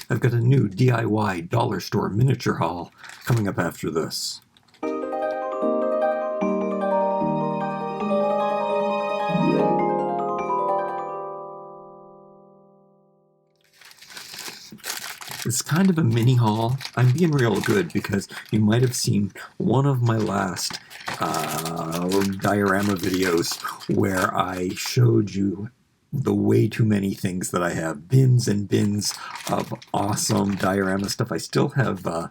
I've got a new DIY dollar store miniature haul coming up after this. It's kind of a mini haul. I'm being real good because you might have seen one of my last diorama videos where I showed you the way too many things that I have. Bins and bins of awesome diorama stuff. I still have I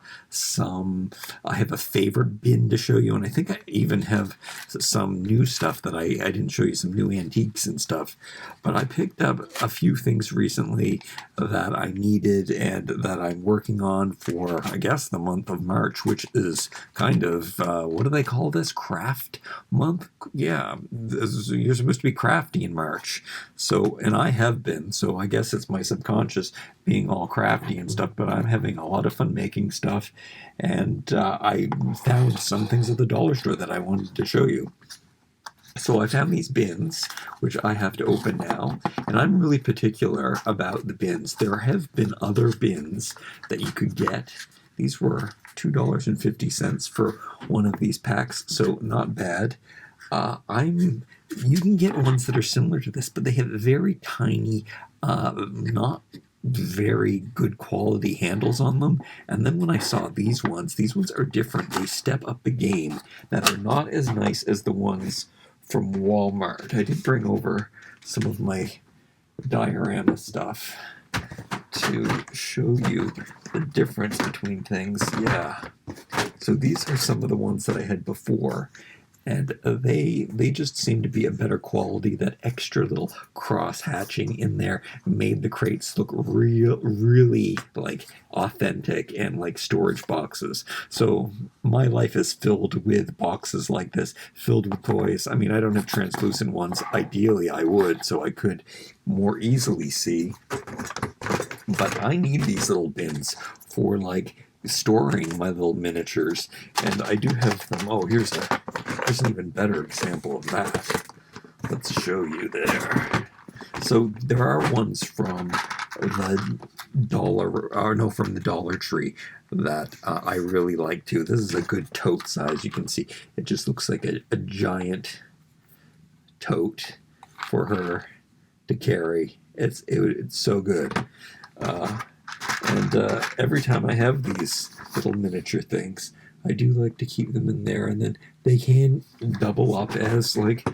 have a favorite bin to show you, and I think I even have some new stuff that I didn't show you, some new antiques and stuff. But I picked up a few things recently that I needed and that I'm working on for, I guess, the month of March, which is kind of, what do they call this? Craft month? Yeah, you're supposed to be crafty in March. So, and I have been, so I guess it's my subconscious being all crafty and stuff, but I'm having a lot of fun making stuff, and I found some things at the dollar store that I wanted to show you. So I found these bins, which I have to open now, and I'm really particular about the bins. There have been other bins that you could get. These were $2.50 for one of these packs, so not bad. You can get ones that are similar to this, but they have very tiny, not very good quality handles on them. And then when I saw these ones are different. They step up the game, that are not as nice as the ones from Walmart. I did bring over some of my diorama stuff to show you the difference between things. Yeah. So these are some of the ones that I had before, and they just seem to be a better quality. That extra little cross hatching in there made the crates look really like authentic and like storage boxes. So my life is filled with boxes like this, filled with toys. I mean, I don't have translucent ones. Ideally I would, so I could more easily see, but I need these little bins for like storing my little miniatures, and I do have them. Oh, here's an even better example of that. Let's show you there. So there are ones from the from the Dollar Tree that I really like too. This is a good tote size. You can see it just looks like a giant tote for her to carry. It's so good. And every time I have these little miniature things, I do like to keep them in there, and then they can double up as, like,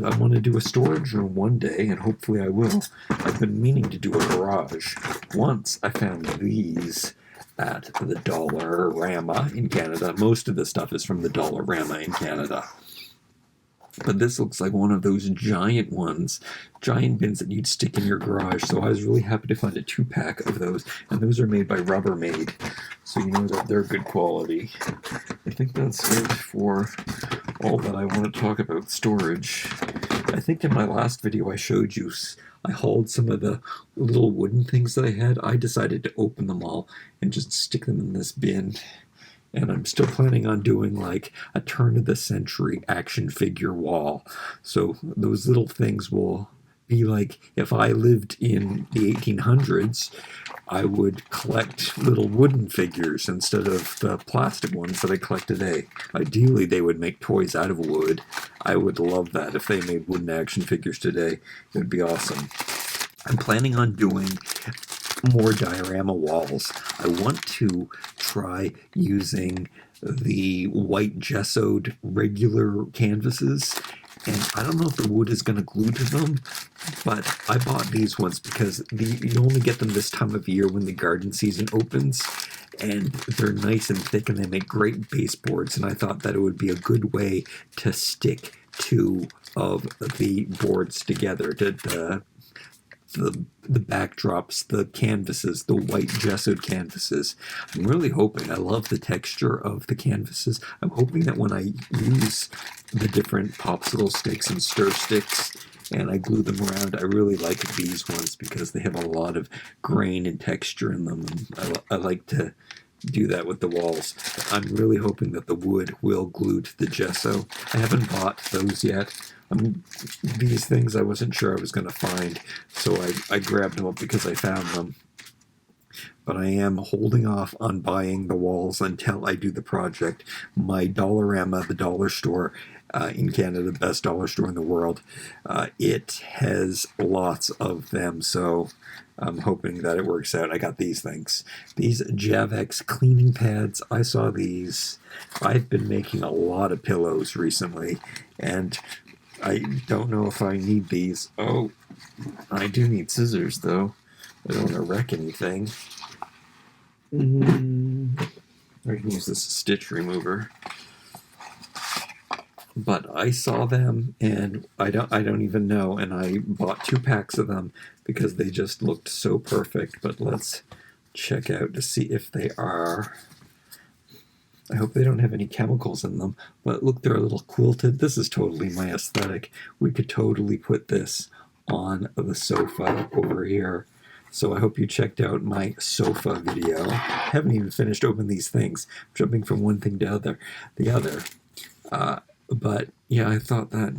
I want to do a storage room one day, and hopefully I will. I've been meaning to do a garage. Once I found these at the Dollarama in Canada. Most of the stuff is from the Dollarama in Canada. But this looks like one of those giant bins that you'd stick in your garage. So I was really happy to find a 2-pack of those. And those are made by Rubbermaid, so you know that they're good quality. I think that's it for all that I want to talk about storage. I think in my last video I showed you, I hauled some of the little wooden things that I had. I decided to open them all and just stick them in this bin. And I'm still planning on doing like a turn-of-the-century action figure wall. So those little things will be like, if I lived in the 1800s, I would collect little wooden figures instead of the plastic ones that I collect today. Ideally, they would make toys out of wood. I would love that if they made wooden action figures today. It would be awesome. I'm planning on doing more diorama walls. I want to try using the white gessoed regular canvases, and I don't know if the wood is going to glue to them, but I bought these ones because you only get them this time of year when the garden season opens, and they're nice and thick and they make great baseboards, and I thought that it would be a good way to stick two of the boards together, the backdrops, the canvases, the white gessoed canvases. I'm really hoping, I love the texture of the canvases. I'm hoping that when I use the different popsicle sticks and stir sticks and I glue them around, I really like these ones because they have a lot of grain and texture in them. And I like to do that with the walls. I'm really hoping that the wood will glue to the gesso. I haven't bought those yet. These things I wasn't sure I was going to find, so I grabbed them up because I found them. but I am holding off on buying the walls until I do the project. My Dollarama, the dollar store in Canada, the best dollar store in the world, it has lots of them, so I'm hoping that it works out. I got these things. These Javex cleaning pads, I saw these. I've been making a lot of pillows recently, and I don't know if I need these. Oh, I do need scissors, though. I don't want to wreck anything. I can use this stitch remover. But I saw them, and I don't even know, and I bought 2 packs of them because they just looked so perfect. But let's check out to see if they are. I hope they don't have any chemicals in them, but look, they're a little quilted. This is totally my aesthetic. We could totally put this on the sofa over here. So I hope you checked out my sofa video. I haven't even finished opening these things, jumping from one thing to the other. But yeah, I thought that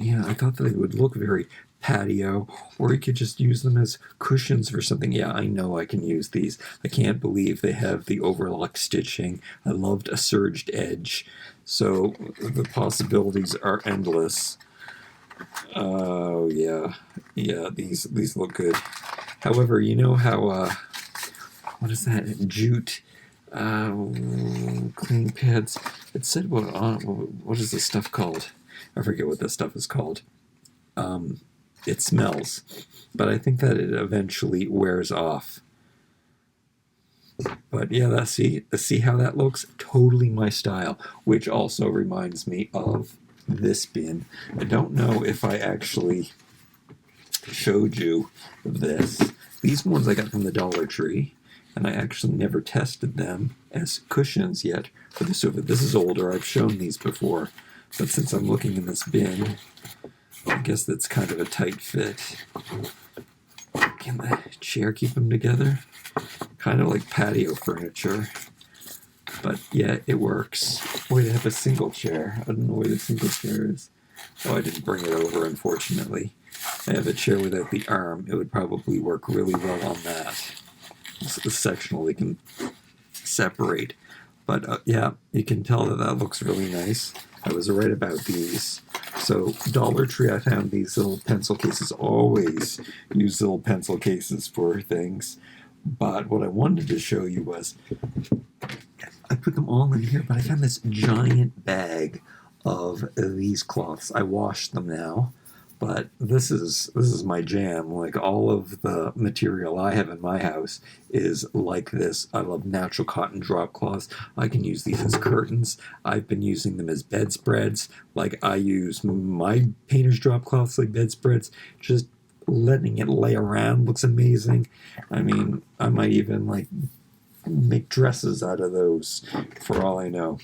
they would look very patio, or you could just use them as cushions for something. Yeah, I know I can use these. I can't believe they have the overlock stitching. I loved a surged edge, so the possibilities are endless. Oh yeah, these look good. However, you know how what is that, jute cleaning pads? It said what is this stuff called? I forget what this stuff is called. It smells, but I think that it eventually wears off. But yeah, let's see how that looks. Totally my style, which also reminds me of this bin. I don't know if I actually showed you this. These ones I got from the Dollar Tree, and I actually never tested them as cushions yet for the sofa. This is older. I've shown these before, but since I'm looking in this bin, I guess that's kind of a tight fit. Can the chair keep them together? Kind of like patio furniture. But yeah, it works. Boy, they have a single chair. I don't know where the single chair is. Oh, I didn't bring it over, unfortunately. I have a chair without the arm. It would probably work really well on that. The sectionally can separate. But yeah, you can tell that that looks really nice. I was right about these. So Dollar Tree, I found these little pencil cases. Always use little pencil cases for things. But what I wanted to show you was, I put them all in here, but I found this giant bag of these cloths. I washed them now, but this is my jam. Like, all of the material I have in my house is like this. I love natural cotton drop cloths. I can use these as curtains. I've been using them as bedspreads. Like, I use my painter's drop cloths like bedspreads. Just letting it lay around looks amazing. I mean, I might even like make dresses out of those for all I know.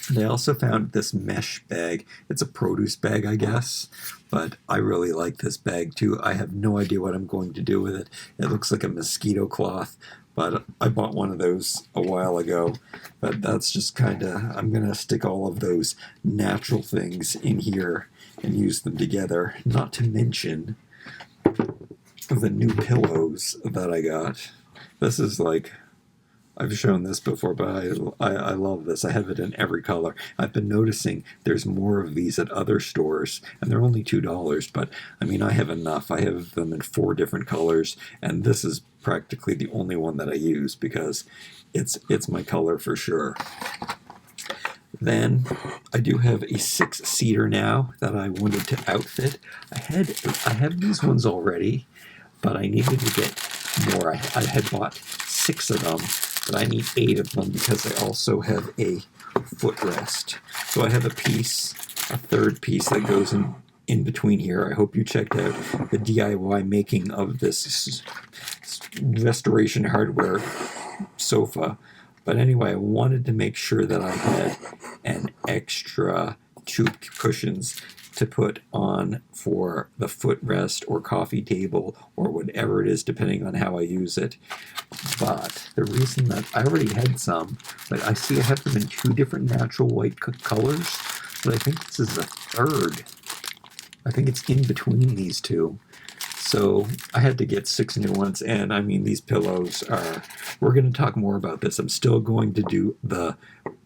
And I also found this mesh bag. It's a produce bag, I guess, but I really like this bag too. I have no idea what I'm going to do with it. It looks like a mosquito cloth, but I bought one of those a while ago. But that's just kind of, I'm going to stick all of those natural things in here and use them together. Not to mention the new pillows that I got. This is like, I've shown this before, but I love this. I have it in every color. I've been noticing there's more of these at other stores, and they're only $2, but I mean, I have enough. I have them in 4 different colors, and this is practically the only one that I use because it's my color for sure. Then I do have a 6-seater now that I wanted to outfit. I have these ones already, but I needed to get more. I had bought 6 of them, but I need 8 of them because I also have a footrest. So I have a 3rd piece that goes in between here. I hope you checked out the DIY making of this restoration hardware sofa. But anyway, I wanted to make sure that I had an extra 2 cushions to put on for the footrest or coffee table or whatever it is, depending on how I use it. But the reason that I already had some, but I see I have them in 2 different natural white colors, but I think this is a 3rd. I think it's in between these 2. So I had to get 6 new ones, and I mean, these pillows are, we're going to talk more about this. I'm still going to do the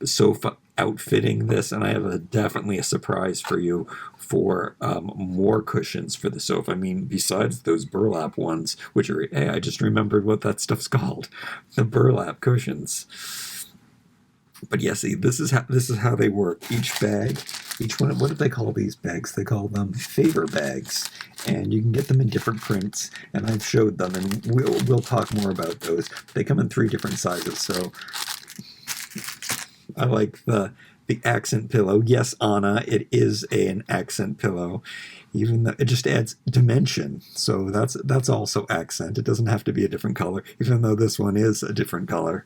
sofa outfitting this, and I have definitely a surprise for you for more cushions for the sofa. I mean, besides those burlap ones, which are, hey, I just remembered what that stuff's called, the burlap cushions. But yeah, see, this is how they work. Each bag, each one. What do they call these bags? They call them favor bags, and you can get them in different prints. And I've showed them, and we'll talk more about those. They come in 3 different sizes. So I like the accent pillow. Yes, Anna, it is an accent pillow, even though it just adds dimension. So that's also accent. It doesn't have to be a different color, even though this one is a different color.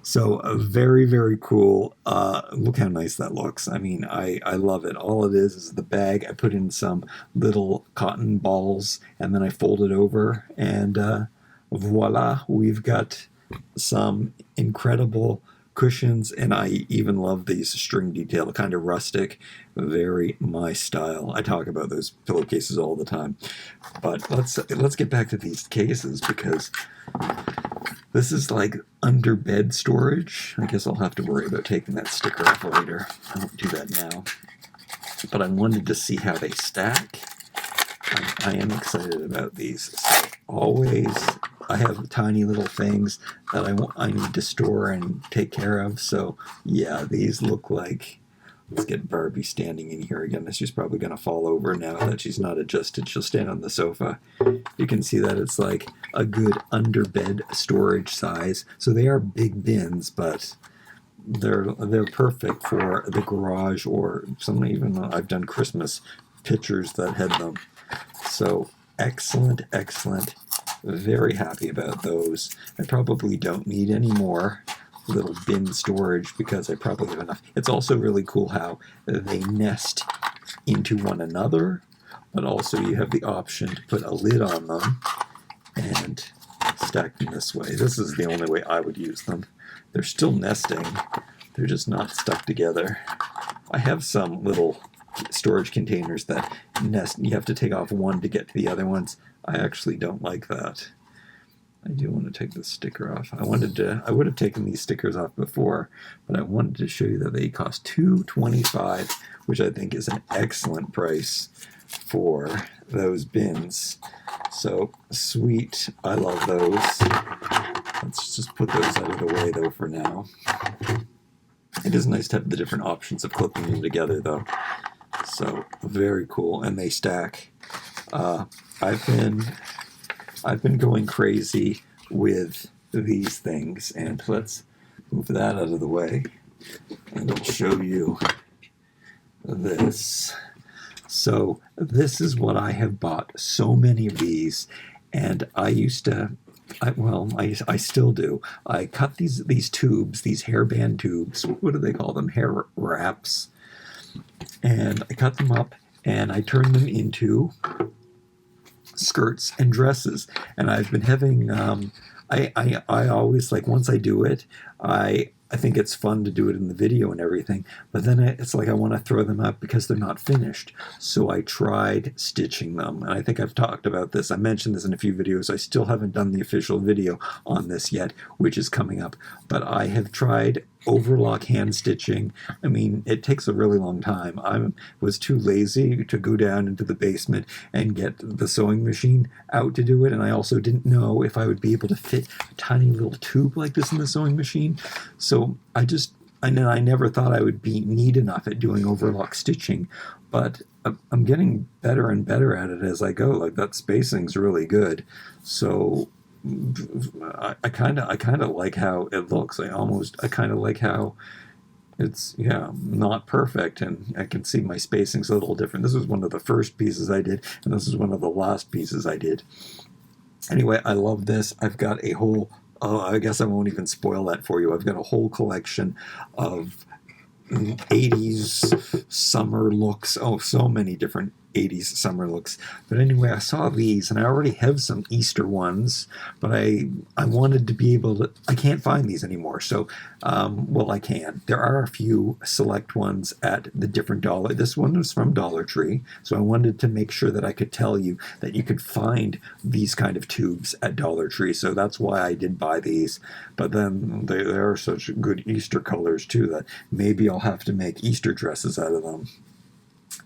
So very, very cool. Look how nice that looks. I mean, I love it. All it is the bag. I put in some little cotton balls, and then I fold it over, and voila, we've got some incredible cushions. And I even love these string detail, kind of rustic, very my style. I talk about those pillowcases all the time. But let's get back to these cases, because this is like under bed storage. I guess I'll have to worry about taking that sticker off later. I won't do that now. But I wanted to see how they stack. I am excited about these. So always, I have tiny little things that I need to store and take care of. So yeah, these look like, let's get Barbie standing in here again. She's probably going to fall over now that she's not adjusted. She'll stand on the sofa. You can see that it's like a good underbed storage size. So they are big bins, but they're perfect for the garage, or some, even I've done Christmas pictures that had them. So excellent, excellent. Very happy about those. I probably don't need any more little bin storage because I probably have enough. It's also really cool how they nest into one another, but also you have the option to put a lid on them and stack them this way. This is the only way I would use them. They're still nesting. They're just not stuck together. I have some little storage containers that nest. You have to take off one to get to the other ones. I actually don't like that. I do want to take the sticker off. I would have taken these stickers off before, but I wanted to show you that they cost $2.25, which I think is an excellent price for those bins. So sweet. I love those. Let's just put those out of the way though for now. It is nice to have the different options of clipping them together though. So very cool, and they stack. I've been going crazy with these things, and let's move that out of the way, and I'll show you this. So this is what I have bought, so many of these, and I still do. I cut these tubes, these hairband tubes. What do they call them? Hair wraps. And I cut them up, and I turn them into skirts and dresses. And I've been having I always, like, once I do it, I think it's fun to do it in the video and everything, but then it's like I want to throw them up because they're not finished. So I tried stitching them, and I think I've talked about this. I mentioned this in a few videos. I still haven't done the official video on this yet, which is coming up, but I have tried overlock hand stitching. I mean, it takes a really long time. I was too lazy to go down into the basement and get the sewing machine out to do it, and I also didn't know if I would be able to fit a tiny little tube like this in the sewing machine. So I never thought I would be neat enough at doing overlock stitching, but I'm getting better and better at it as I go. Like, that spacing's really good. So I kind of like how it looks. I kind of like how it's, yeah, not perfect, and I can see my spacing's a little different. This was one of the first pieces I did, and this is one of the last pieces I did. Anyway, I love this. I've got a whole, I guess I won't even spoil that for you. I've got a whole collection of 80s summer looks. Oh, so many different 80s summer looks. But anyway, I saw these, and I already have some Easter ones, but I wanted to be able to. I can't find these anymore, so well, I can. There are a few select ones at the different dollar. This one was from Dollar Tree, so I wanted to make sure that I could tell you that you could find these kind of tubes at Dollar Tree. So that's why I did buy these. But then there are such good Easter colors too that maybe I'll have to make Easter dresses out of them.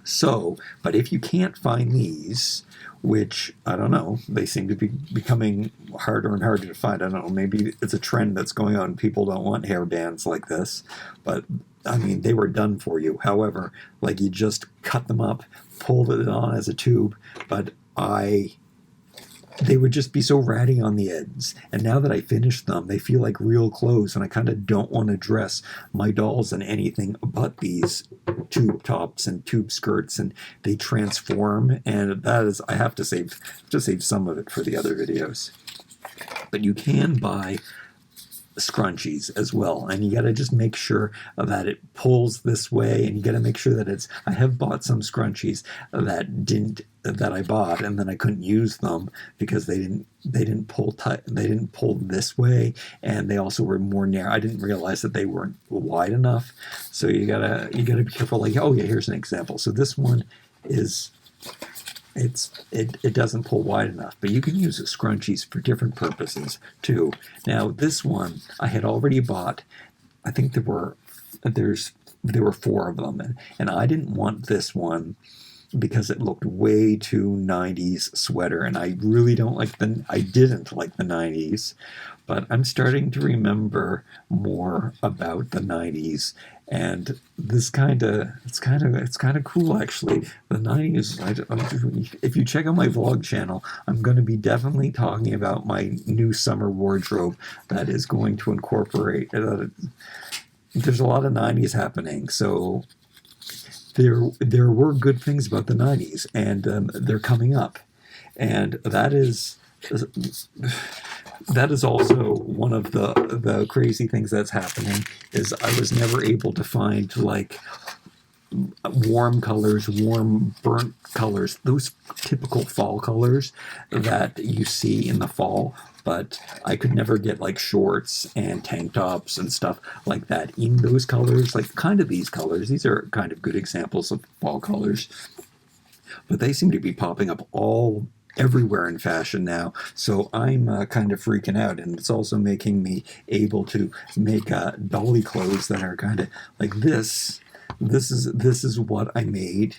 So, but if you can't find these, which I don't know, they seem to be becoming harder and harder to find. I don't know, maybe it's a trend that's going on. People don't want hair bands like this, but I mean, they were done for you. However, like you just cut them up, pulled it on as a tube, but they would just be so ratty on the ends. And now that I finished them, they feel like real clothes, and I kind of don't want to dress my dolls in anything but these tube tops and tube skirts, and they transform, and that is, I have to save some of it for the other videos. But you can buy scrunchies as well, and you got to just make sure that it pulls this way, and you got to make sure that it's. I have bought some scrunchies that I bought, and then I couldn't use them because they didn't pull tight. They didn't pull this way, and they also were more narrow. I didn't realize that they weren't wide enough, so you gotta be careful. Like, oh yeah, here's an example. So this one is. It doesn't pull wide enough, but you can use scrunchies for different purposes too. Now this one I had already bought. I think there were 4 of them, and I didn't want this one because it looked way too 90s sweater, and I really don't like I didn't like the 90s, but I'm starting to remember more about the 90s, and it's kind of cool actually. The 90s. If you check out my vlog channel, I'm going to be definitely talking about my new summer wardrobe that is going to incorporate. There's a lot of 90s happening, so there were good things about the 90s, and they're coming up, and that is also one of the crazy things that's happening. Is I was never able to find like warm colors, warm burnt colors, those typical fall colors that you see in the fall. But I could never get like shorts and tank tops and stuff like that in those colors, like kind of these colors. These are kind of good examples of fall colors, but they seem to be popping up everywhere in fashion now. So I'm kind of freaking out, and it's also making me able to make dolly clothes that are kind of like this. This is what I made.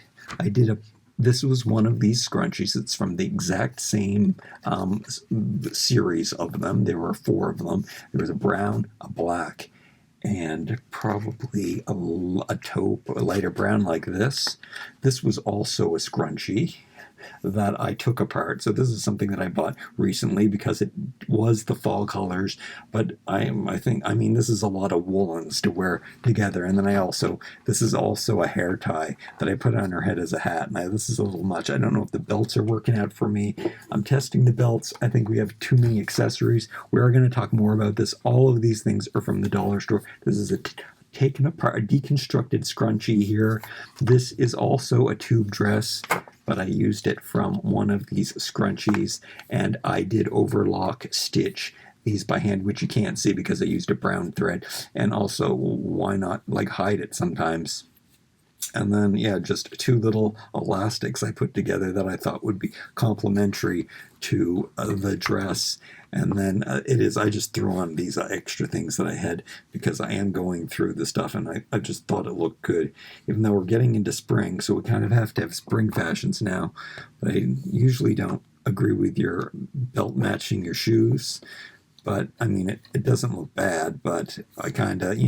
This was one of these scrunchies. It's from the exact same series of them. There were 4 of them. There was a brown, a black, and probably a taupe, a lighter brown like this. This was also a scrunchie that I took apart. So this is something that I bought recently because it was the fall colors, but I mean this is a lot of woolens to wear together. And then this is also a hair tie that I put on her head as a hat. Now this is a little much. I don't know if the belts are working out for me. I'm testing the belts. I think we have too many accessories. We are going to talk more about this. All of these things are from the dollar store. This is taken apart, a deconstructed scrunchie here. This is also a tube dress, but I used it from one of these scrunchies, and I did overlock stitch these by hand, which you can't see because I used a brown thread, and also why not like hide it sometimes. And then yeah, just 2 little elastics I put together that I thought would be complementary to the dress. And then I just threw on these extra things that I had because I am going through the stuff, and I just thought it looked good, even though we're getting into spring, so we kind of have to have spring fashions now. But I usually don't agree with your belt matching your shoes. But I mean, it doesn't look bad, but I kind of,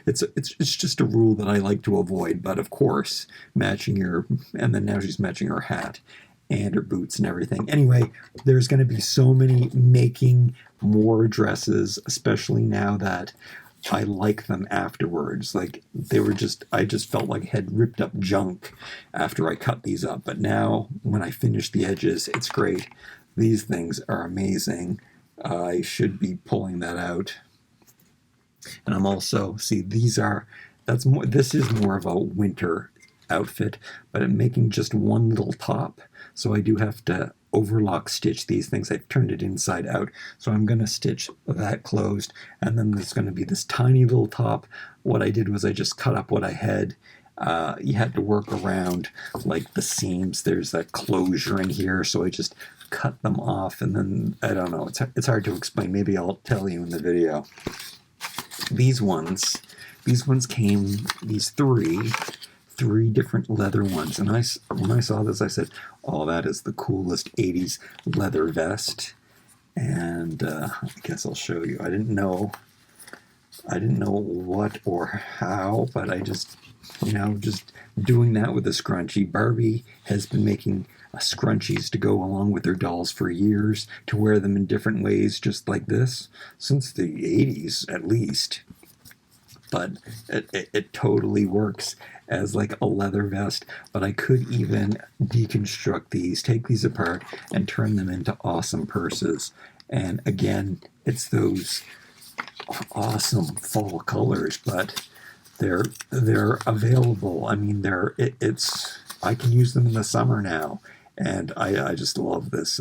it's just a rule that I like to avoid. But of course, and then now she's matching her hat and her boots and everything. Anyway, there's going to be so many making more dresses, especially now that I like them afterwards. Like I just felt like I had ripped up junk after I cut these up. But now when I finish the edges, it's great. These things are amazing. I should be pulling that out. And I'm also, this is more of a winter outfit, but I'm making just one little top, so I do have to overlock stitch these things. I've turned it inside out, so I'm going to stitch that closed, and then there's going to be this tiny little top. What I did was I just cut up what I had. You had to work around like the seams. There's a closure in here, so I just cut them off, and then I don't know. It's hard to explain. Maybe I'll tell you in the video. These ones came, these three different leather ones, and when I saw this, I said, "Oh, that is the coolest '80s leather vest." And I guess I'll show you. I didn't know what or how, but I just, just doing that with a scrunchie. Barbie has been making scrunchies to go along with their dolls for years, to wear them in different ways, just like this, since the 80s at least. But it totally works as like a leather vest. But I could even deconstruct these, take these apart, and turn them into awesome purses. And again, it's those awesome fall colors, but they're available. I mean, I can use them in the summer now, and I just love this.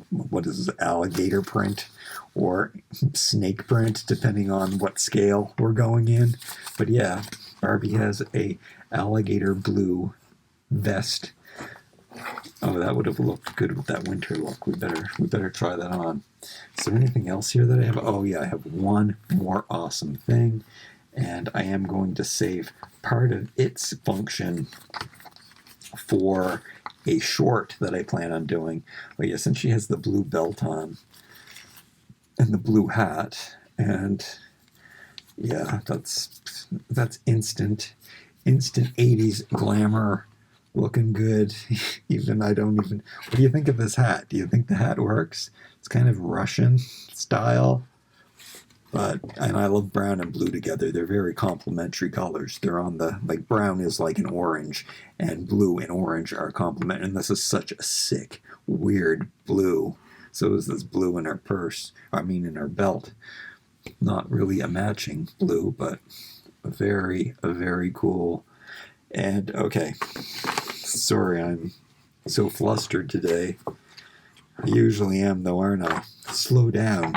What is this, alligator print or snake print, depending on what scale we're going in. But yeah, Barbie has a alligator blue vest. Oh, that would have looked good with that winter look. We better try that on. Is there anything else here that I have? Oh yeah, I have one more awesome thing, and I am going to save part of its function for a short that I plan on doing. But yeah, since she has the blue belt on and the blue hat, and yeah, that's instant 80s glamour, looking good. What do you think of this hat? Do you think the hat works? It's kind of Russian style, and I love brown and blue together. They're very complementary colors. They're on like brown is like an orange, and blue and orange are complementary. And this is such a sick, weird blue. So is this blue in her purse, in her belt. Not really a matching blue, but a very cool. And okay, sorry I'm so flustered today. I usually am, though, aren't I? Slow down.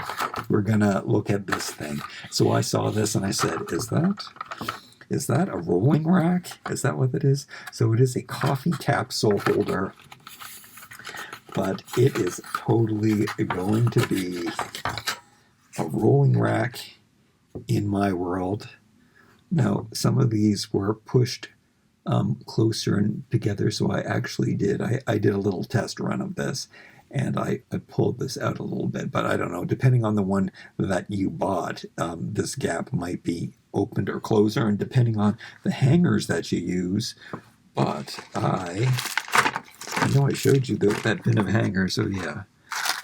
We're gonna look at this thing. So I saw this and I said, is that a rolling rack? Is that what it is? So it is a coffee capsule holder, but it is totally going to be a rolling rack in my world. Now, some of these were pushed closer and together, so I actually did. I did a little test run of this, and I pulled this out a little bit, but I don't know. Depending on the one that you bought, this gap might be opened or closer, and depending on the hangers that you use. But I know I showed you that bin of hangers, so yeah,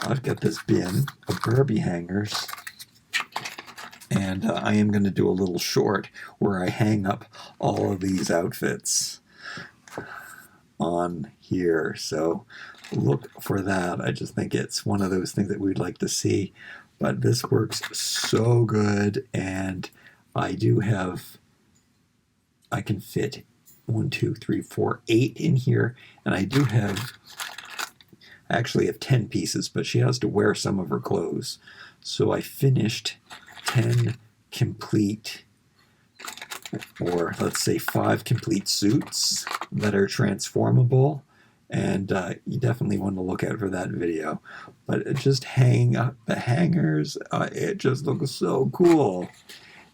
I've got this bin of Barbie hangers. And I am going to do a little short where I hang up all of these outfits on here. So look for that. I just think it's one of those things that we'd like to see. But this works so good. And I can fit 1, 2, 3, 4, 8 in here. And I actually have 10 pieces, but she has to wear some of her clothes. So I finished 10 complete, or let's say 5 complete suits that are transformable, and you definitely want to look out for that video. But just hang up the hangers, it just looks so cool.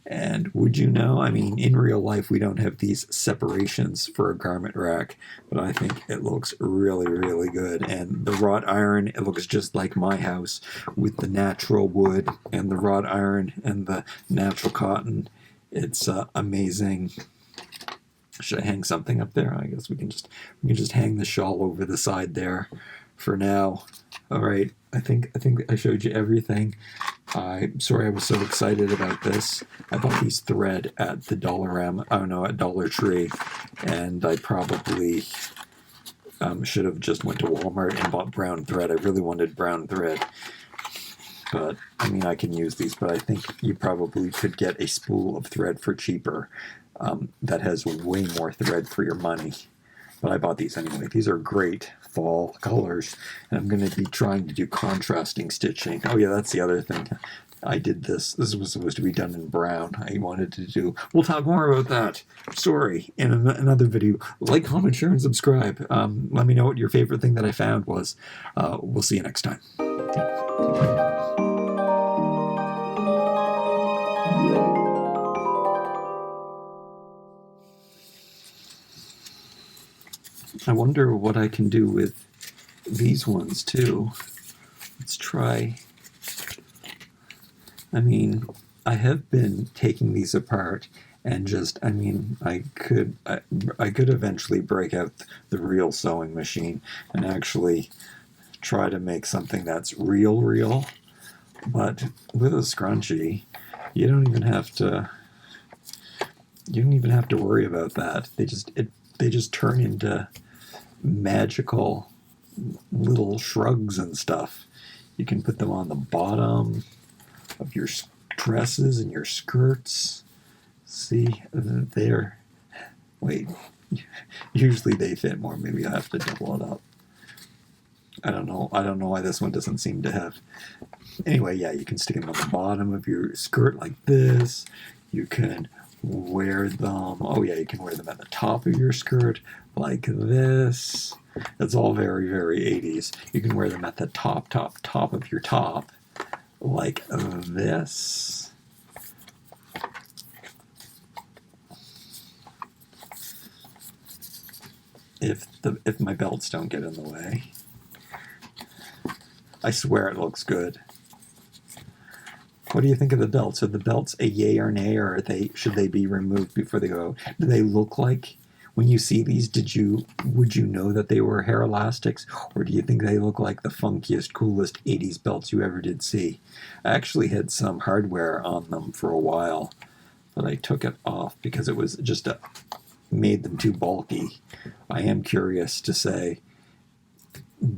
And would you know, in real life we don't have these separations for a garment rack, but I think it looks really, really good. And the wrought iron, it looks just like my house with the natural wood and the wrought iron and the natural cotton. It's amazing. Should I hang something up there? I guess we can just hang the shawl over the side there for now. All right, I think I showed you everything. I'm sorry I was so excited about this. I bought these thread at the Dollarama, at Dollar Tree, and I probably should have just went to Walmart and bought brown thread. I really wanted brown thread. but I mean, I can use these, but I think you probably could get a spool of thread for cheaper that has way more thread for your money. But I bought these anyway. These are great fall colors, and I'm going to be trying to do contrasting stitching. Oh yeah, that's the other thing. I did this. This was supposed to be done in brown. I wanted to do... We'll talk more about that. Sorry, in another video. Like, comment, share, and subscribe. Let me know what your favorite thing that I found was. We'll see you next time. I wonder what I can do with these ones too. Let's try. I mean, I have been taking these apart and just, I mean, I could eventually break out the real sewing machine and actually try to make something that's real. But with a scrunchie, you don't even have to worry about that. They just turn into magical little shrugs and stuff. You can put them on the bottom of your dresses and your skirts. See, there. Wait, usually they fit more. Maybe I have to double it up. I don't know why this one doesn't seem to have. Anyway, yeah, you can stick them on the bottom of your skirt like this. You can wear them. Oh yeah, you can wear them at the top of your skirt like this. It's all very, very 80s. You can wear them at the top of your top like this. If my belts don't get in the way. I swear it looks good. What do you think of the belts? Are the belts a yay or nay, or should they be removed before they go? Do they look like, when you see these, would you know that they were hair elastics, or do you think they look like the funkiest, coolest 80s belts you ever did see? I actually had some hardware on them for a while, but I took it off because it was just made them too bulky. I am curious to say,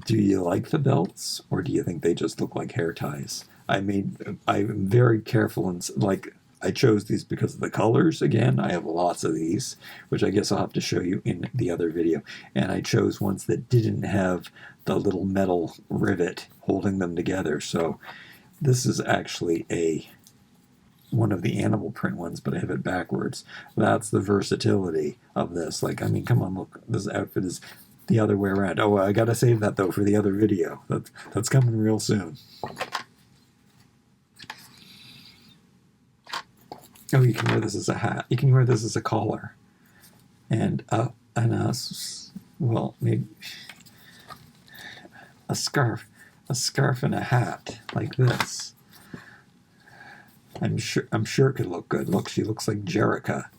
do you like the belts, or do you think they just look like hair ties? I'm very careful, and like, I chose these because of the colors. Again, I have lots of these, which I guess I'll have to show you in the other video. And I chose ones that didn't have the little metal rivet holding them together. So this is actually one of the animal print ones, but I have it backwards. That's the versatility of this. Like, I mean, come on, look, this outfit is the other way around. Oh, I gotta save that though for the other video. That's coming real soon. Oh, you can wear this as a hat. You can wear this as a collar, and well, maybe a scarf and a hat like this. I'm sure it could look good. Look, she looks like Jerica.